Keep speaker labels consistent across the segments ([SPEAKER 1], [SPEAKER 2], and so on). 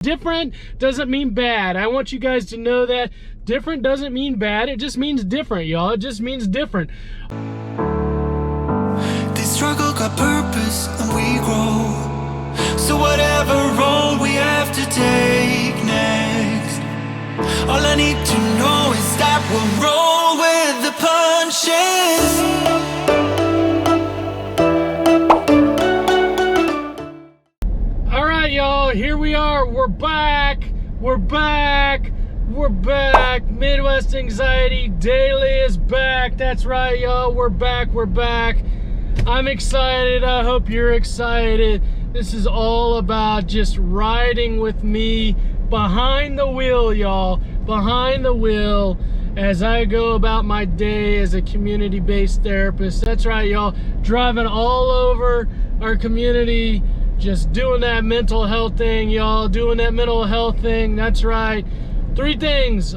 [SPEAKER 1] Different doesn't mean bad. I want you guys to know that different doesn't mean bad. It just means different, y'all. It just means different.
[SPEAKER 2] This struggle got purpose and we grow. So whatever road we have to take next, all I need to know is that we'll roll with the punches.
[SPEAKER 1] Y'all, here we are. We're back. Midwest Anxiety Daily is back. That's right, y'all. We're back. I'm excited. I hope you're excited. This is all about just riding with me behind the wheel, y'all. Behind the wheel as I go about my day as a community-based therapist. That's right, y'all. Driving all over our community, just doing that mental health thing, y'all. Doing that mental health thing. That's right. Three things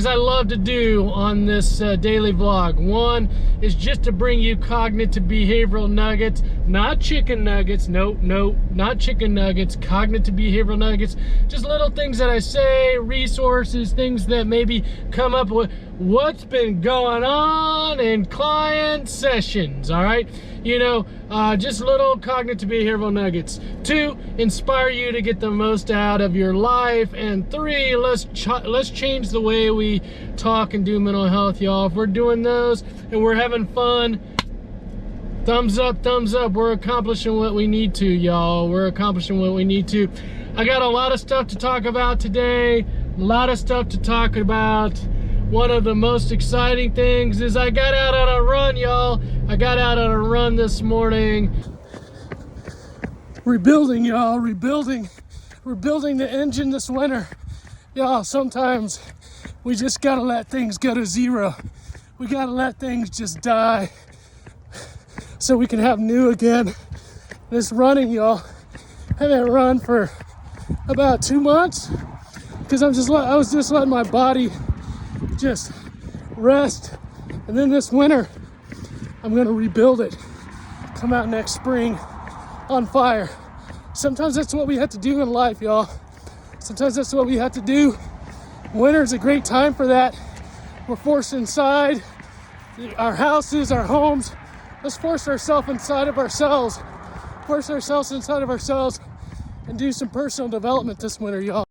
[SPEAKER 1] I love to do on this daily vlog. One is just to bring you cognitive behavioral nuggets, not chicken nuggets. Nope, not chicken nuggets. Cognitive behavioral nuggets. Just little things that I say, resources, things that maybe come up with what's been going on in client sessions. All right, you know, just little cognitive behavioral nuggets. 2, inspire you to get the most out of your life. And 3, let's change the way we talk and do mental health, y'all. If we're doing those and we're having fun, thumbs up. We're accomplishing what we need to, y'all. We're accomplishing what we need to. I got a lot of stuff to talk about today. One of the most exciting things is I got out on a run, y'all. I got out on a run this morning. Rebuilding, y'all, rebuilding. We're building the engine this winter. Y'all, sometimes we just gotta let things go to zero. We gotta let things just die so we can have new again. This running, y'all, I haven't run for about 2 months because I was just letting my body just rest. And then this winter, I'm gonna rebuild it. Come out next spring on fire. Sometimes that's what we have to do in life, y'all. Sometimes that's what we have to do. Winter's a great time for that. We're forced inside our houses, our homes. Let's force ourselves inside of ourselves. Force ourselves inside of ourselves and do some personal development this winter, y'all.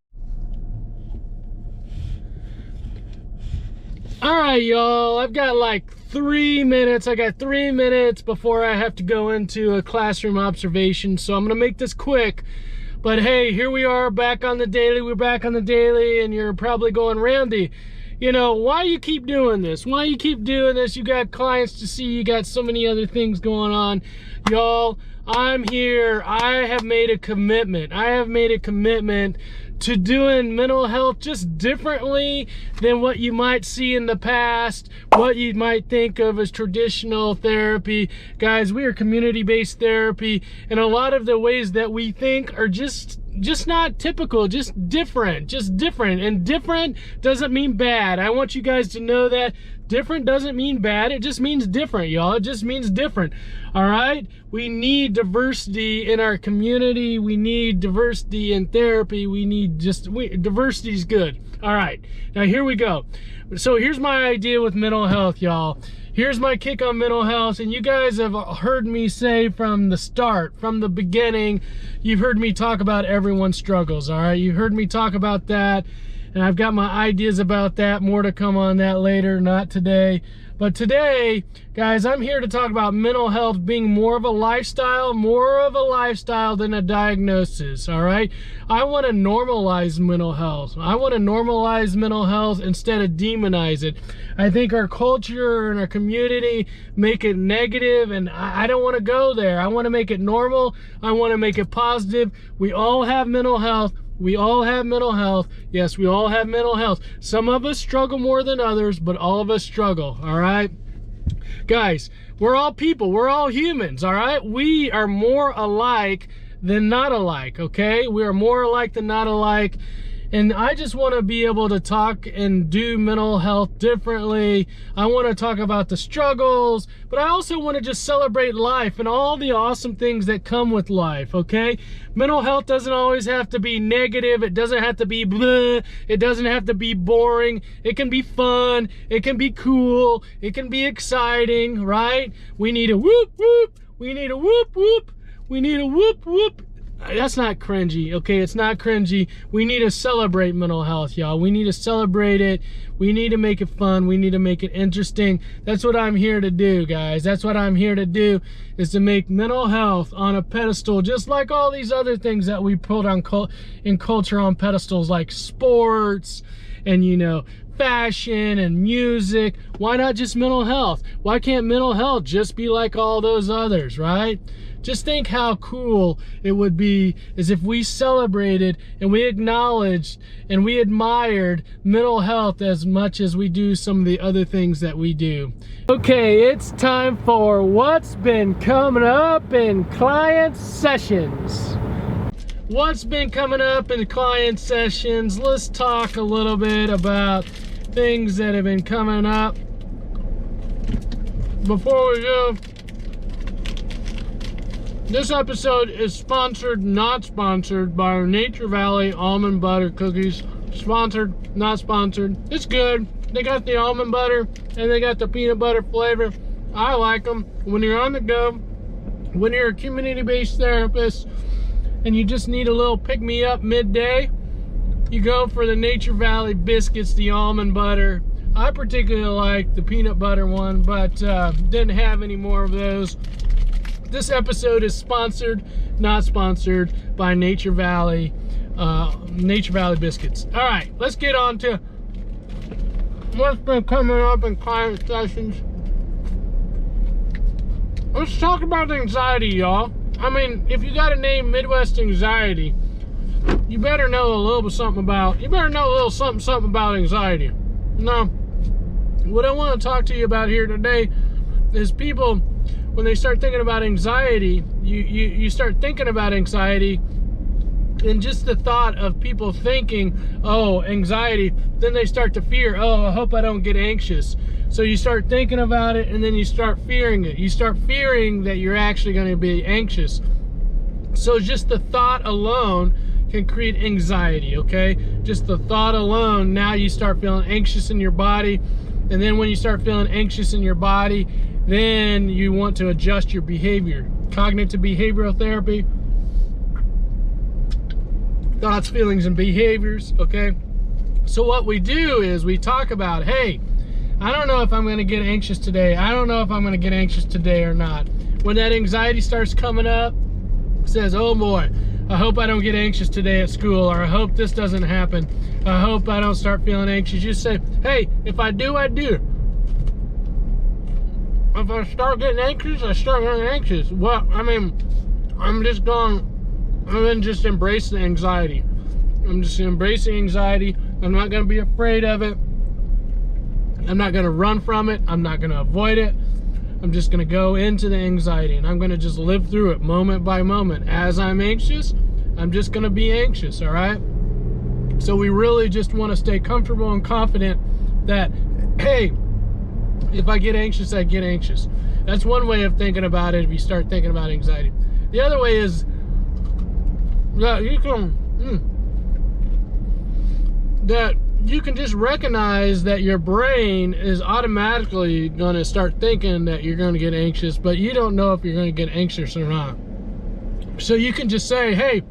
[SPEAKER 1] All right, y'all, I've got like 3 minutes. I got 3 minutes before I have to go into a classroom observation, so I'm gonna make this quick. But hey, here we are back on the daily. We're back on the daily, and you're probably going, Randy, you know, why you keep doing this? Why you keep doing this? You got clients to see, you got so many other things going on. Y'all, I'm here. I have made a commitment. To doing mental health just differently than what you might see in the past, what you might think of as traditional therapy. Guys, we are community-based therapy, and a lot of the ways that we think are just not typical, just different. And different doesn't mean bad. I want you guys to know that different doesn't mean bad. It just means different, y'all. It just means different. All right? We need diversity in our community. We need diversity in therapy. Diversity is good. All right. Now here we go. So here's my idea with mental health, y'all. Here's my kick on mental health, and you guys have heard me say from the start, from the beginning, you've heard me talk about everyone's struggles, all right? You've heard me talk about that, and I've got my ideas about that. More to come on that later, not today. But today, guys, I'm here to talk about mental health being more of a lifestyle than a diagnosis, all right? I want to normalize mental health. I want to normalize mental health instead of demonize it. I think our culture and our community make it negative, and I don't want to go there. I want to make it normal. I want to make it positive. We all have mental health. We all have mental health. Yes, we all have mental health. Some of us struggle more than others, but all of us struggle, all right? Guys, we're all people. We're all humans, all right? We are more alike than not alike, okay? We are more alike than not alike. And I just want to be able to talk and do mental health differently. I want to talk about the struggles, but I also want to just celebrate life and all the awesome things that come with life, okay? Mental health doesn't always have to be negative. It doesn't have to be bleh. It doesn't have to be boring. It can be fun. It can be cool. It can be exciting, right? We need a whoop whoop. We need a whoop whoop. We need a whoop whoop. That's not cringy, okay? It's not cringy. We need to celebrate mental health, y'all. We need to celebrate it. We need to make it fun. We need to make it interesting. That's what I'm here to do, guys. That's what I'm here to do, is to make mental health on a pedestal, just like all these other things that we put on in culture on pedestals, like sports and, you know, fashion and music. Why not just mental health? Why can't mental health just be like all those others, right? Just think how cool it would be is if we celebrated and we acknowledged and we admired mental health as much as we do some of the other things that we do. Okay, it's time for what's been coming up in client sessions. What's been coming up in client sessions? Let's talk a little bit about things that have been coming up. Before we go, this episode is sponsored, not sponsored, by Nature Valley Almond Butter Cookies. Sponsored, not sponsored. It's good. They got the almond butter and they got the peanut butter flavor. I like them. When you're on the go, when you're a community-based therapist and you just need a little pick-me-up midday, you go for the Nature Valley biscuits, the almond butter. I particularly like the peanut butter one, but didn't have any more of those. This episode is sponsored, not sponsored, by Nature Valley biscuits. All right, let's get on to what's been coming up in client sessions. Let's talk about anxiety, y'all. I mean, if you got a name Midwest Anxiety, you better know a little something about anxiety. Now, what I want to talk to you about here today is people, when they start thinking about anxiety, you start thinking about anxiety, and just the thought of people thinking, oh, anxiety, then they start to fear, oh, I hope I don't get anxious. So you start thinking about it, and then you start fearing it. You start fearing that you're actually going to be anxious. So just the thought alone can create anxiety, okay? Just the thought alone, now you start feeling anxious in your body, and then when you start feeling anxious in your body, then you want to adjust your behavior. Cognitive behavioral therapy, thoughts, feelings, and behaviors, okay? So what we do is we talk about, hey, I don't know if I'm going to get anxious today. I don't know if I'm going to get anxious today or not. When that anxiety starts coming up, says, oh boy, I hope I don't get anxious today at school, or I hope this doesn't happen. I hope I don't start feeling anxious. You say, hey, if I do, I do. If I start getting anxious, I start getting anxious. Well, I mean, I'm just embracing anxiety. I'm just embracing anxiety. I'm not going to be afraid of it. I'm not going to run from it. I'm not going to avoid it. I'm just going to go into the anxiety, and I'm going to just live through it moment by moment. As I'm anxious, I'm just going to be anxious, all right? So we really just want to stay comfortable and confident that, hey, if I get anxious, I get anxious. That's one way of thinking about it if you start thinking about anxiety. The other way is that you can just recognize that your brain is automatically going to start thinking that you're going to get anxious, but you don't know if you're going to get anxious or not. So you can just say, hey,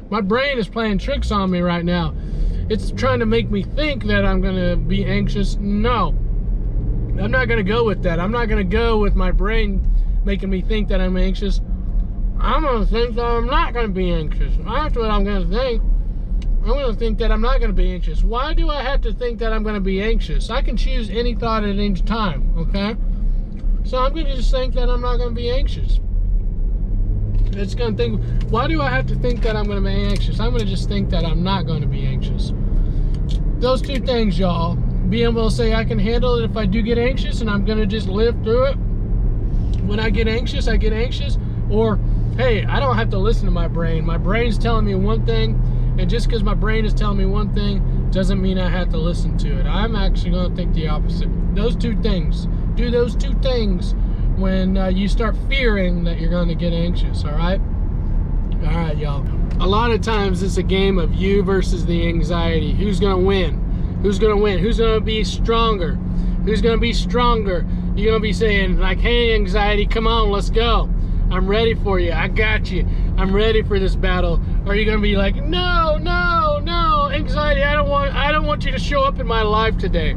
[SPEAKER 1] my brain is playing tricks on me right now. It's trying to make me think that I'm going to be anxious. No, I'm not going to go with that. I'm not going to go with my brain making me think that I'm anxious. I'm going to think that I'm not going to be anxious. That's what I'm going to think. I'm going to think that I'm not going to be anxious. Why do I have to think that I'm going to be anxious? I can choose any thought at any time, okay? So I'm going to just think that I'm not going to be anxious. It's going to think, why do I have to think that I'm going to be anxious? I'm going to just think that I'm not going to be anxious. Those two things, y'all. Being able to say I can handle it if I do get anxious, and I'm going to just live through it. When I get anxious, I get anxious. Or, hey, I don't have to listen to my brain. My brain's telling me one thing, And just because my brain is telling me one thing doesn't mean I have to listen to it. I'm actually going to think the opposite. Those two things. Do those two things when you start fearing that you're going to get anxious, all right? All right, y'all. A lot of times it's a game of you versus the anxiety. Who's going to win? Who's going to win? Who's going to be stronger? Who's going to be stronger? You're going to be saying, like, hey, anxiety, come on, let's go. I'm ready for you. I got you. I'm ready for this battle. Or are you going to be like, no, no, no, anxiety, I don't want you to show up in my life today.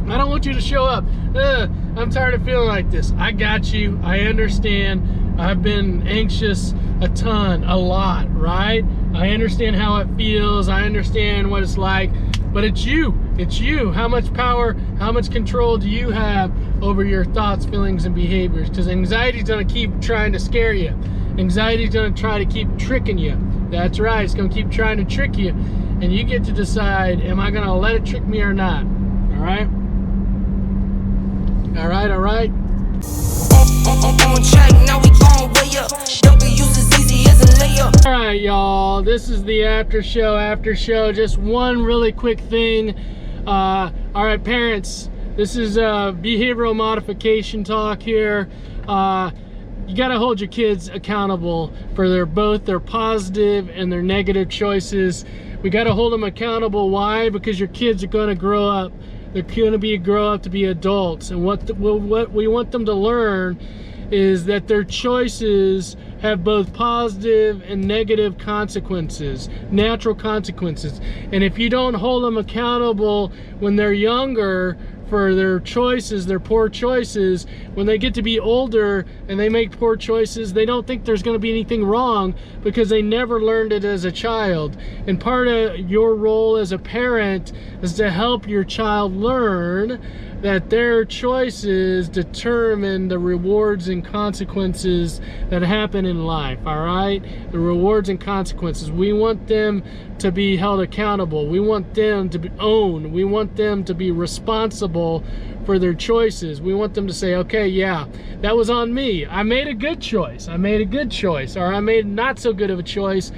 [SPEAKER 1] I don't want you to show up. I'm tired of feeling like this. I got you. I understand. I've been anxious a ton, a lot, right? I understand how it feels. I understand what it's like. But it's you. It's you. How much power, how much control do you have over your thoughts, feelings, and behaviors? Because anxiety is going to keep trying to scare you. Anxiety is going to try to keep tricking you. That's right. It's going to keep trying to trick you. And you get to decide, am I going to let it trick me or not? All right? All right, all right. All right, y'all. This is the after show. Just one really quick thing. All right, parents. This is behavioral modification talk here. You got to hold your kids accountable for both their positive and their negative choices. We got to hold them accountable. Why? Because your kids are going to grow up. They're going to grow up to be adults, and what we want them to learn is that their choices have both positive and negative consequences, natural consequences. And if you don't hold them accountable when they're younger for their choices, their poor choices, when they get to be older and they make poor choices, they don't think there's going to be anything wrong because they never learned it as a child. And part of your role as a parent is to help your child learn that their choices determine the rewards and consequences that happen in life, all right? The rewards and consequences. We want them to be held accountable. We want them to be owned. We want them to be responsible for their choices. We want them to say, okay, yeah, that was on me. I made a good choice. I made a good choice, or I made not so good of a choice,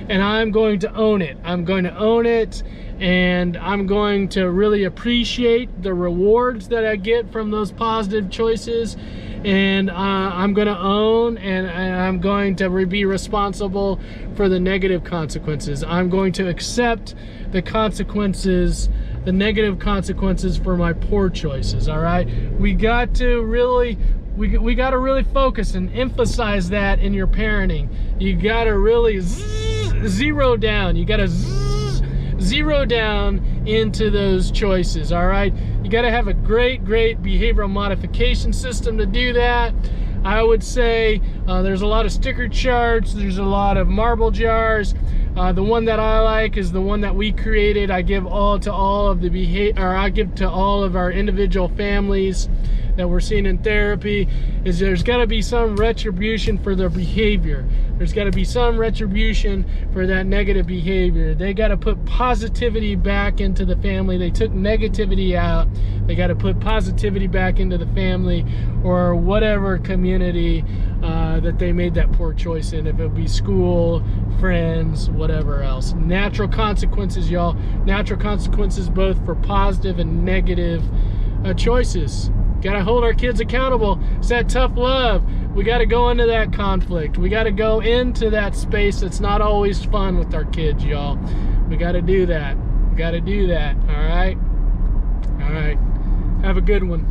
[SPEAKER 1] and I'm going to own it. I'm going to own it, and I'm going to really appreciate the rewards that I get from those positive choices, and I'm going to own and I'm going to be responsible for the negative consequences. I'm going to accept the consequences, the negative consequences for my poor choices, all right? We got to really focus and emphasize that in your parenting. You got to really zero down. You got to zero down into those choices, all right? You got to have a great behavioral modification system to do that. I would say there's a lot of sticker charts, there's a lot of marble jars. The one that I like is the one that we created. I give to all of our individual families that we're seeing in therapy. Is there's got to be some retribution for their behavior. There's got to be some retribution for that negative behavior. They got to put positivity back into the family. They took negativity out. They got to put positivity back into the family or whatever community that they made that poor choice in. If it be school, friends, whatever else. Natural consequences, y'all. Natural consequences both for positive and negative choices. Got to hold our kids accountable. It's that tough love. We got to go into that conflict. We got to go into that space that's not always fun with our kids, y'all. We got to do that. We got to do that. All right? All right. Have a good one.